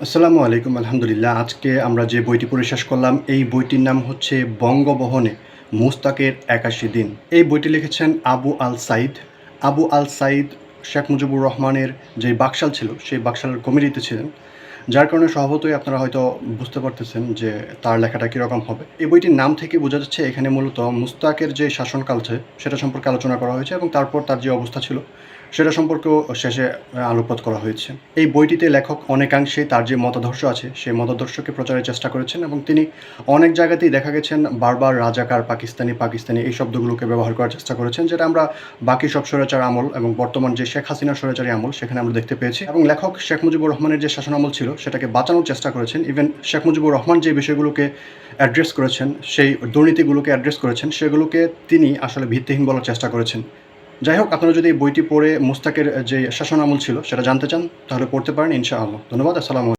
আসসালামু আলাইকুম। আলহামদুলিল্লাহ। আজকে আমরা যে বইটি পড়ে শেষ করলাম, এই বইটির নাম হচ্ছে বঙ্গবহনে মুস্তাকের ৮১ দিন। এই বইটি লিখেছেন আবু আল সাইদ। আবু আল সাইদ শেখ মুজিবুর রহমানের যে বাকশাল ছিল, সেই বাকশালের কমিটিতে ছিলেন। যার কারণে স্বভাবতই আপনারা হয়তো বুঝতে পারতেছেন যে তার লেখাটা কীরকম হবে। এই বইটির নাম থেকে বোঝা যাচ্ছে এখানে মূলত মুস্তাকের যে শাসনকাল সেটা সম্পর্কে আলোচনা করা হয়েছে এবং তারপর তার যে অবস্থা ছিল সেটা সম্পর্কেও শেষে আলোকপাত করা হয়েছে। এই বইটিতে লেখক অনেকাংশেই তার যে মতাদর্শ আছে সেই মতাদর্শকে প্রচারের চেষ্টা করেছেন এবং তিনি অনেক জায়গাতেই দেখা গেছেন বারবার রাজাকার, পাকিস্তানি এই শব্দগুলোকে ব্যবহার করার চেষ্টা করেছেন, যেটা আমরা বাকি সব স্বৈরাচার আমল এবং বর্তমান যে শেখ হাসিনার স্বৈরাচারী আমল সেখানে আমরা দেখতে পেয়েছি। এবং লেখক শেখ মুজিবুর রহমানের যে শাসন আমল ছিল সেটাকে বাঁচানোর চেষ্টা করেছেন। ইভেন শেখ মুজিবুর রহমান যে বিষয়গুলোকে অ্যাড্রেস করেছেন, সেই দুর্নীতিগুলোকে অ্যাড্রেস করেছেন, সেগুলোকে তিনি আসলে ভিত্তিহীন বলার চেষ্টা করেছেন। যাই হোক, আপনারা যদি এই বইটি পড়ে মুস্তাকের যে শাসন আমল ছিল সেটা জানতে চান তাহলে পড়তে পারেন ইনশাআল্লাহ। ধন্যবাদ। আসসালামু